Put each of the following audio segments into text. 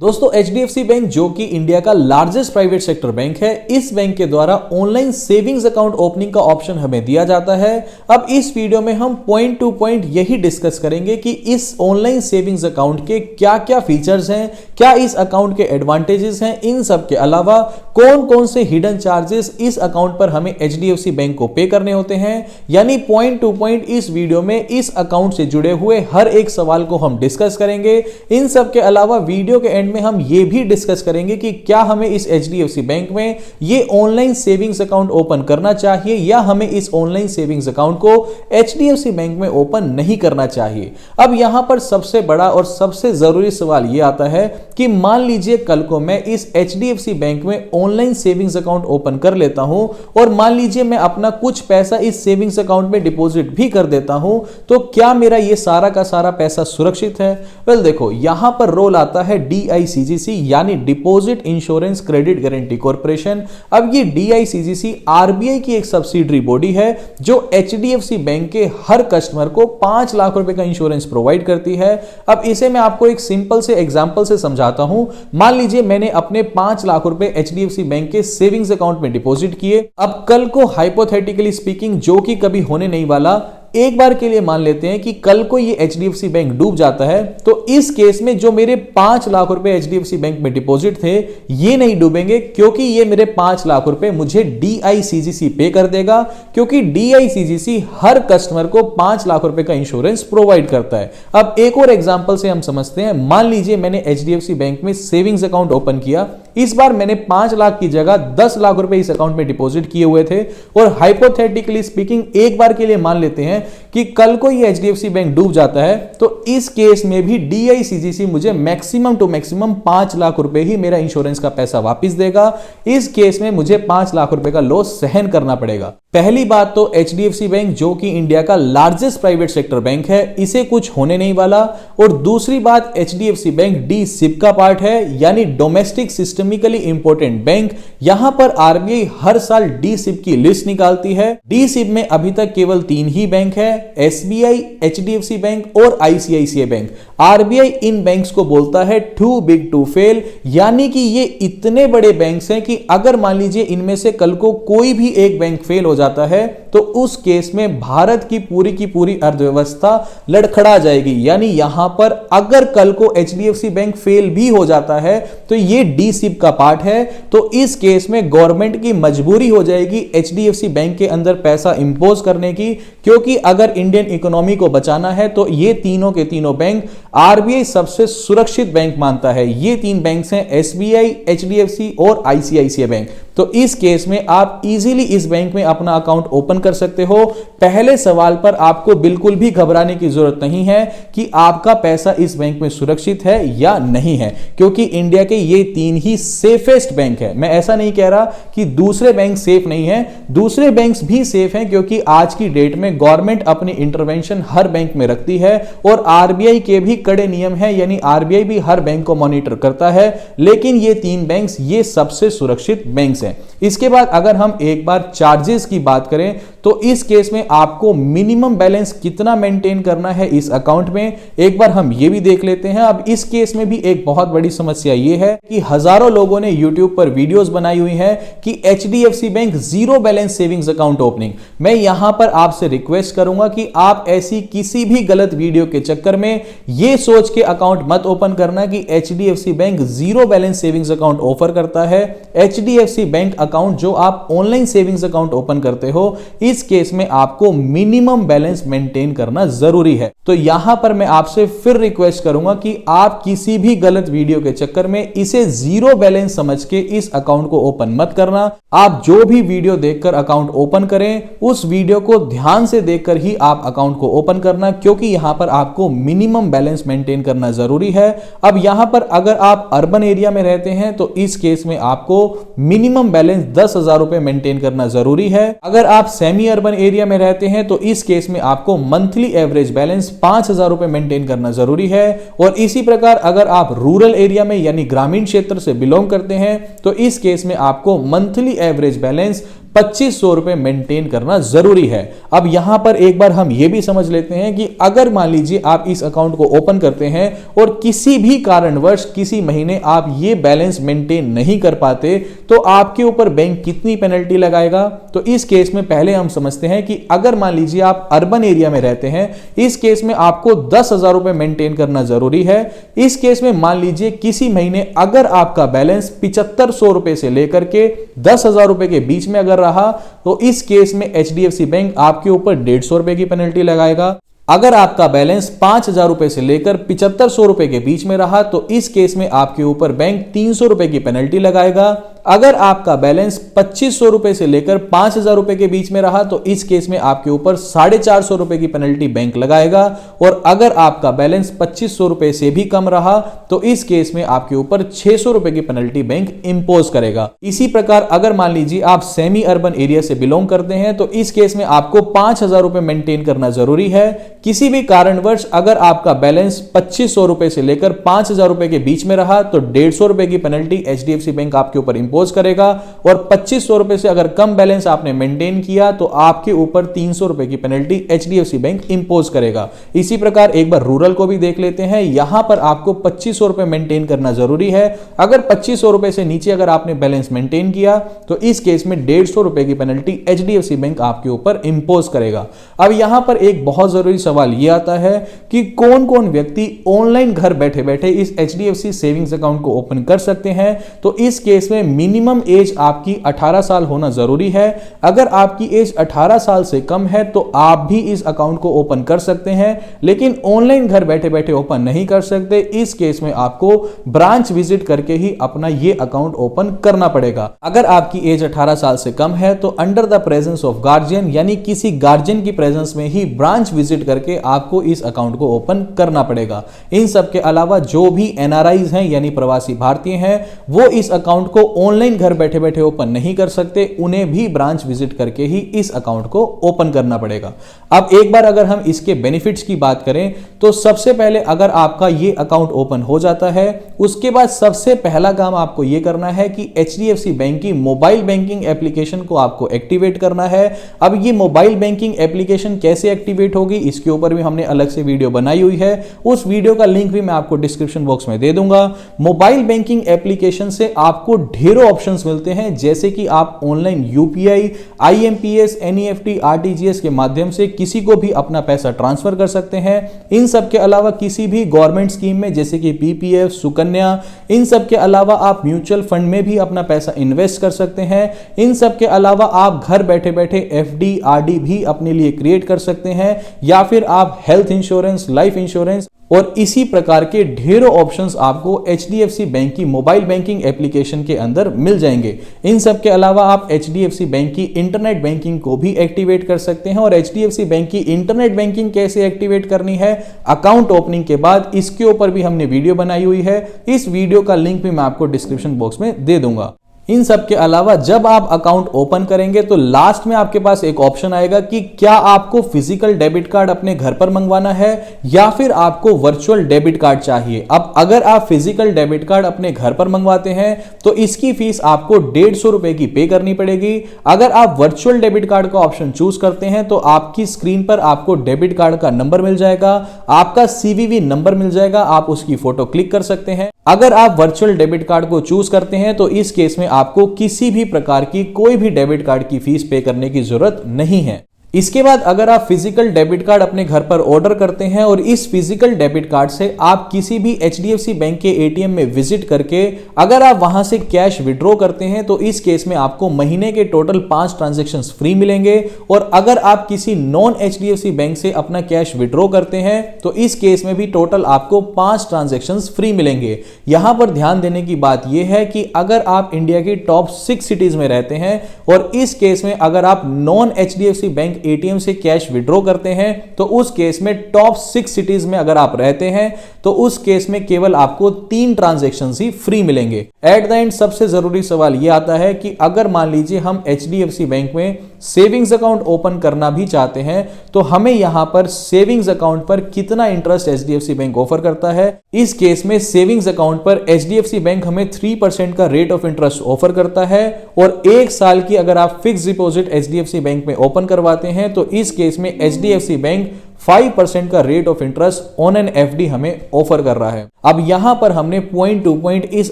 दोस्तों HDFC bank जो कि इंडिया का लार्जेस्ट प्राइवेट सेक्टर बैंक है, इस बैंक के द्वारा ऑनलाइन सेविंग्स अकाउंट ओपनिंग का ऑप्शन हमें दिया जाता है। अब इस वीडियो में हम पॉइंट टू पॉइंट यही डिस्कस करेंगे कि इस ऑनलाइन सेविंग्स अकाउंट के क्या क्या फीचर्स हैं, क्या इस अकाउंट के एडवांटेजेस हैं, इन सब के अलावा कौन कौन से हिडन चार्जेस इस अकाउंट पर हमें एचडीएफसी बैंक को पे करने होते हैं। यानी पॉइंट टू पॉइंट इस वीडियो में इस अकाउंट से जुड़े हुए हर एक सवाल को हम डिस्कस करेंगे। इन सब के अलावा वीडियो के में हम ये भी डिस्कस करेंगे कि क्या हमें इस एचडीएफसी बैंक में ये ऑनलाइन सेविंग्स अकाउंट ओपन करना चाहिए या हमें इस ऑनलाइन सेविंग्स अकाउंट को एचडीएफसी बैंक में ओपन नहीं करना चाहिए। अब यहां पर सबसे बड़ा और सबसे जरूरी सवाल यह आता है कि मान लीजिए कल को मैं इस एचडीएफसी बैंक में ऑनलाइन सेविंग्स अकाउंट ओपन कर लेता हूं और मान लीजिए मैं अपना कुछ पैसा इस सेविंग्स अकाउंट में डिपॉजिट भी कर देता हूं, तो क्या मेरा ये सारा का सारा पैसा सुरक्षित है? वेल देखो, यहां पर रोल आता है DICGC यानी deposit insurance credit guarantee corporation. अब ये DICGC आरबीआई की एक सब्सिडरी बॉडी है जो एचडीएफसी बैंक के हर कस्टमर को 5 लाख रुपए का इंश्योरेंस प्रोवाइड करती है। अब इसे मैं आपको एक सिंपल से एग्जांपल से समझाता हूं। मान लीजिए मैंने अपने 5 लाख रुपए एचडीएफसी बैंक के सेविंग्स अकाउंट में डिपॉजिट किए। अब कल को हाइपोथेटिकली स्पीकिंग, जो कि कभी होने नहीं वाला, एक बार के लिए मान लेते हैं कि कल को ये एचडीएफसी बैंक डूब जाता है, तो इस केस में जो मेरे 5 लाख रुपए एचडीएफसी बैंक में डिपॉजिट थे ये नहीं डूबेंगे, क्योंकि ये मेरे 5 लाख रुपए मुझे DICGC पे कर देगा, क्योंकि DICGC हर कस्टमर को 5 लाख रुपए का इंश्योरेंस प्रोवाइड करता है। अब एक और एग्जांपल से हम समझते हैं। मान लीजिए मैंने एचडीएफसी बैंक में सेविंग्स अकाउंट ओपन किया। इस बार मैंने 5 लाख की जगह 10 लाख रुपए इस अकाउंट में डिपॉजिट किए हुए थे और हाइपोथेटिकली स्पीकिंग एक बार के लिए मान लेते हैं कि कल को ये एचडीएफसी बैंक डूब जाता है, तो इस केस में भी DICGC मुझे मैक्सिमम टू मैक्सिमम 5 लाख रुपए ही मेरा इंश्योरेंस का पैसा वापस देगा। इस केस में मुझे 5 लाख रुपए का लॉस सहन करना पड़ेगा। पहली बात तो एचडीएफसी बैंक जो कि इंडिया का लार्जेस्ट प्राइवेट सेक्टर बैंक है, इसे कुछ होने नहीं वाला। और दूसरी बात, एचडीएफसी बैंक DSIB का पार्ट है, यानी डोमेस्टिक सिस्टमिकली इंपॉर्टेंट बैंक। यहां पर आरबीआई हर साल DSIB की लिस्ट निकालती है। DSIB में अभी तक केवल 3 ही बैंक है, SBI, एचडीएफसी बैंक और ICICI बैंक। आरबीआई इन बैंक्स को बोलता है टू बिग टू फेल, यानी कि ये इतने बड़े बैंक्स हैं कि अगर मान लीजिए इनमें से कल को कोई भी एक बैंक फेल हो जाता है तो उस केस में भारत की पूरी अर्थव्यवस्था लड़खड़ा जाएगी। यानी यहां पर अगर कल को एचडीएफसी बैंक फेल भी हो जाता है तो ये DSIB का पार्ट है, तो इस केस में गवर्नमेंट की मजबूरी हो जाएगी एचडीएफसी बैंक के अंदर पैसा इंपोज करने की, क्योंकि अगर इंडियन इकोनॉमी को बचाना है तो ये तीनों के तीनों बैंक आरबीआई सबसे सुरक्षित बैंक मानता है। ये 3 बैंक्स हैं, SBI, HDFC और ICICI बैंक। तो इस केस में आप इजीली इस बैंक में अपना अकाउंट ओपन कर सकते हो। पहले सवाल पर आपको बिल्कुल भी घबराने की जरूरत नहीं है कि आपका पैसा इस बैंक में सुरक्षित है या नहीं है, क्योंकि इंडिया के ये 3 ही सेफेस्ट बैंक है। मैं ऐसा नहीं कह रहा कि दूसरे बैंक सेफ नहीं है, दूसरे बैंक्स भी सेफ हैं, क्योंकि आज की डेट में गवर्नमेंट अपनी इंटरवेंशन हर बैंक में रखती है और आरबीआई के भी कड़े नियम है, यानी आरबीआई भी हर बैंक को मॉनिटर करता है। लेकिन ये 3 बैंक्स ये सबसे सुरक्षित बैंक्स हैं। इसके बाद अगर हम एक बार चार्जेस की बात करें तो इस केस में आपको मिनिमम बैलेंस कितना मेंटेन करना है इस अकाउंट में, एक बार हम ये भी देख लेते हैं। अब इस केस में भी एक बहुत बड़ी समस्या ये है कि हजारों लोगों ने YouTube पर वीडियोस बनाई हुई है कि HDFC bank zero balance savings account opening. मैं यहां पर आपसे रिक्वेस्ट करूंगा कि आप ऐसी किसी भी गलत वीडियो के चक्कर में ये सोच के अकाउंट मत ओपन करना कि HDFC bank zero balance savings account offer करता है। एचडीएफसी बैंक अकाउंट जो आप ऑनलाइन सेविंग्स अकाउंट ओपन करते हो, इस केस में आपको मिनिमम बैलेंस मेंटेन करना जरूरी है। तो यहां पर मैं आपसे फिर रिक्वेस्ट करूंगा कि आप किसी भी गलत वीडियो के चक्कर में इसे जीरो बैलेंस समझ के इस अकाउंट को ओपन मत करना। आप जो भी वीडियो देखकर अकाउंट ओपन करें, उस वीडियो को ध्यान से देखकर ही आप अकाउंट को ओपन करना, क्योंकि यहां पर आपको मिनिमम बैलेंस मेंटेन करना जरूरी है। अब यहां पर अगर आप अर्बन एरिया में रहते हैं तो इस केस में आपको मिनिमम बैलेंस 10,000 रुपए मेंटेन करना जरूरी है। अगर आप सेमी अर्बन एरिया में रहते हैं तो इस केस में आपको मंथली एवरेज बैलेंस 5,000 रुपए मेंटेन करना जरूरी है। और इसी प्रकार अगर आप रूरल एरिया में यानी ग्रामीण क्षेत्र से बिलोंग करते हैं तो इस केस में आपको मंथली एवरेज बैलेंस 2500 रुपए मेंटेन करना जरूरी है। अब यहां पर एक बार हम यह भी समझ लेते हैं कि अगर मान लीजिए आप इस अकाउंट को ओपन करते हैं और किसी भी कारणवश किसी महीने आप ये बैलेंस मेंटेन नहीं कर पाते तो आपके ऊपर बैंक कितनी पेनल्टी लगाएगा। तो इस केस में पहले हम समझते हैं कि अगर मान लीजिए आप अर्बन एरिया में रहते हैं, इस केस में आपको 10,000 रुपए मेंटेन करना जरूरी है। इस केस में मान लीजिए किसी महीने अगर आपका बैलेंस 7500 रुपए से लेकर के 10,000 रुपए के बीच में अगर रहा तो इस केस में HDFC बैंक आपके ऊपर 150 रुपए की पेनल्टी लगाएगा। अगर आपका बैलेंस 5,000 रुपए से लेकर 7500 रुपए के बीच में रहा तो इस केस में आपके ऊपर बैंक 300 रुपए की पेनल्टी लगाएगा। अगर आपका बैलेंस 2500 रुपए से लेकर 5,000 रुपए के बीच में रहा तो इस केस में आपके ऊपर 450 रुपए की पेनल्टी बैंक लगाएगा। और अगर आपका बैलेंस 2500 रुपए से भी कम रहा तो इस केस में आपके ऊपर 600 रुपए की पेनल्टी बैंक इंपोज करेगा। इसी प्रकार अगर मान लीजिए आप सेमी अर्बन एरिया से बिलोंग करते हैं तो इस केस में आपको 5,000 रुपए मेंटेन करना जरूरी है। किसी भी कारणवश अगर आपका बैलेंस 2500 रुपए से लेकर 5,000 रुपए के बीच में रहा तो 150 रुपए की पेनल्टी HDFC बैंक आपके ऊपर इंपोज करेगा। और 2500 रुपए से अगर कम बैलेंस आपने मेंटेन किया तो आपके ऊपर 300 रुपए की पेनल्टी HDFC बैंक इंपोज करेगा। इसी प्रकार एक बार रूरल को भी देख लेते हैं। यहां पर आपको 2500 रुपए मेंटेन करना जरूरी है। अगर 2500 रुपए से नीचे अगर आपने बैलेंस मेंटेन किया तो इस केस में 150 रुपए की पेनल्टी HDFC बैंक आपके ऊपर इंपोज करेगा। अब यहां पर एक बहुत जरूरी सवाल यह आता है कि कौन कौन व्यक्ति ऑनलाइन घर बैठे बैठे इस HDFC सेविंग्स अकाउंट को ओपन कर सकते हैं। तो इस केस में मिनिमम एज आपकी 18 साल होना जरूरी है। अगर आपकी एज 18 साल से कम है तो आप भी इस अकाउंट को ओपन कर सकते हैं, लेकिन ऑनलाइन घर बैठे बैठे ओपन नहीं कर सकते। इस केस में आपको ब्रांच विजिट करके ही अपना यह अकाउंट ओपन करना पड़ेगा। अगर आपकी एज 18 साल से कम है तो under the presence of guardian यानी किसी गार्जियन की प्रेजेंस में ही ब्रांच विजिट करके आपको इस अकाउंट को ओपन करना पड़ेगा। इन सब के अलावा जो भी NRIs हैं यानी प्रवासी भारतीय हैं वो इस अकाउंट को ऑनलाइन घर बैठे बैठे ओपन नहीं कर सकते, उन्हें भी ब्रांच विजिट करके ही इस अकाउंट को ओपन करना पड़ेगा। अब एक बार अगर हम इसके बेनिफिट्स की बात करें तो सबसे पहले अगर आपका ये अकाउंट ओपन हो जाता है उसके बाद सबसे पहला काम आपको ये करना है कि HDFC बैंक की मोबाइल बैंकिंग एप्लीकेशन को आपको एक्टिवेट करना है। अब ये मोबाइल बैंकिंग एप्लीकेशन कैसे एक्टिवेट होगी इसके ऊपर भी हमने अलग से वीडियो बनाई हुई है, उस वीडियो का लिंक भी मैं आपको डिस्क्रिप्शन बॉक्स में दे दूंगा। मोबाइल बैंकिंग एप्लीकेशन से आपको ढेरों ऑप्शंस मिलते हैं, जैसे कि आप online UPI, IMPS, NEFT, RTGS के माध्यम से किसी को भी अपना पैसा ट्रांसफर कर सकते हैं। इन सब के अलावा किसी भी गवर्नमेंट स्कीम में जैसे कि PPF, सुकन्या, इन सब के अलावा आप म्यूचुअल फंड में भी अपना पैसा इन्वेस्ट कर सकते हैं। इन सब के अलावा आप घर बैठे बैठे FD, RD भी अपने लिए क्रिएट कर सकते हैं, या फिर आप हेल्थ इंश्योरेंस, लाइफ इंश्योरेंस और इसी प्रकार के ढेरों ऑप्शंस आपको HDFC बैंक की मोबाइल बैंकिंग एप्लीकेशन के अंदर मिल जाएंगे। इन सब के अलावा आप HDFC बैंक की इंटरनेट बैंकिंग को भी एक्टिवेट कर सकते हैं। और HDFC बैंक की इंटरनेट बैंकिंग कैसे एक्टिवेट करनी है अकाउंट ओपनिंग के बाद, इसके ऊपर भी हमने वीडियो बनाई हुई है। इस वीडियो का लिंक भी मैं आपको डिस्क्रिप्शन बॉक्स में दे दूंगा। इन सब के अलावा जब आप अकाउंट ओपन करेंगे तो लास्ट में आपके पास एक ऑप्शन आएगा कि क्या आपको फिजिकल डेबिट कार्ड अपने घर पर मंगवाना है या फिर आपको वर्चुअल डेबिट कार्ड चाहिए। अब अगर आप फिजिकल डेबिट कार्ड अपने घर पर मंगवाते हैं तो इसकी फीस आपको 150 रुपए की पे करनी पड़ेगी। अगर आप वर्चुअल डेबिट कार्ड का ऑप्शन चूज करते हैं तो आपकी स्क्रीन पर आपको डेबिट कार्ड का नंबर मिल जाएगा, आपका CVV नंबर मिल जाएगा, आप उसकी फोटो क्लिक कर सकते हैं। अगर आप वर्चुअल डेबिट कार्ड को चूज करते हैं तो इस केस में आपको किसी भी प्रकार की कोई भी डेबिट कार्ड की फीस पे करने की जरूरत नहीं है। इसके बाद अगर आप फिजिकल डेबिट कार्ड अपने घर पर ऑर्डर करते हैं और इस फिजिकल डेबिट कार्ड से आप किसी भी HDFC बैंक के ATM में विजिट करके अगर आप वहां से कैश विड्रॉ करते हैं तो इस केस में आपको महीने के टोटल 5 ट्रांजैक्शंस फ्री मिलेंगे। और अगर आप किसी नॉन HDFC बैंक से अपना कैश विड्रॉ करते हैं तो इस केस में भी टोटल आपको 5 ट्रांजैक्शंस फ्री मिलेंगे। यहां पर ध्यान देने की बात यह है कि अगर आप इंडिया की टॉप 6 सिटीज में रहते हैं और इस केस में अगर आप नॉन HDFC बैंक ATM से कैश विड्रॉ करते हैं तो उस केस में टॉप 6 सिटीज में अगर आप रहते हैं तो उस केस में केवल आपको 3 ट्रांजैक्शंस ही फ्री मिलेंगे। एट द एंड सबसे जरूरी सवाल यह आता है कि अगर मान लीजिए हम HDFC बैंक में सेविंग्स अकाउंट ओपन करना भी चाहते हैं तो हमें यहां पर सेविंग्स अकाउंट पर कितना इंटरेस्ट एचडीएफसी बैंक ऑफर करता है। इस केस में सेविंग्स अकाउंट पर एचडीएफसी बैंक हमें 3% का रेट ऑफ इंटरेस्ट ऑफर करता है और 1 साल की अगर आप फिक्स डिपॉजिट एचडीएफसी बैंक में ओपन करवाते हैं तो इस केस में एचडीएफसी बैंक 5% का rate of interest on an FD हमें ऑफर कर रहा है। अब यहां पर हमने पॉइंट टू पॉइंट इस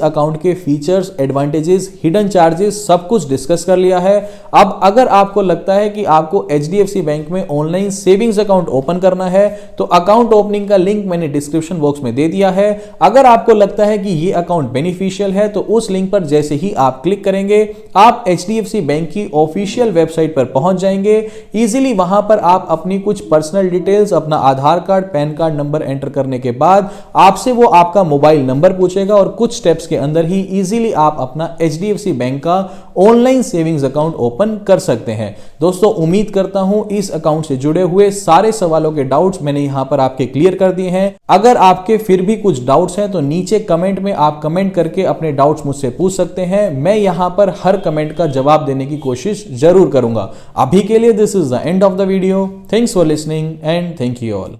अकाउंट के फीचर्स, एडवांटेजेस, हिडन चार्जेस सब कुछ डिस्कस कर लिया है। अब अगर आपको लगता है कि आपको एचडीएफसी बैंक में ऑनलाइन सेविंग्स अकाउंट ओपन करना है तो अकाउंट ओपनिंग का लिंक मैंने डिस्क्रिप्शन बॉक्स में दे दिया है। अगर आपको लगता है कि ये अकाउंट बेनिफिशियल है तो उस लिंक पर जैसे ही आप क्लिक करेंगे आप एचडीएफसी बैंक की ऑफिशियल वेबसाइट पर पहुंच जाएंगे। इजीली वहां पर आप अपनी कुछ पर्सनल डिटेल्स, अपना Aadhaar card, PAN card number enter करने के बाद आपसे वो आपका मोबाइल नंबर पूछेगा और कुछ स्टेप्स के अंदर ही इजीली आप अपना एचडीएफसी बैंक का ऑनलाइन सेविंग्स अकाउंट ओपन कर सकते हैं। दोस्तों उम्मीद करता हूं इस अकाउंट से जुड़े हुए सारे सवालों के डाउट्स मैंने यहां पर आपके क्लियर कर दिए हैं। अगर आपके फिर भी कुछ डाउट्स हैं तो नीचे कमेंट में आप कमेंट करके अपने डाउट्स मुझसे पूछ सकते हैं। मैं यहां पर हर कमेंट का जवाब देने की कोशिश जरूर करूंगा। अभी के लिए this is the end of the video. Thanks for listening and thank you all.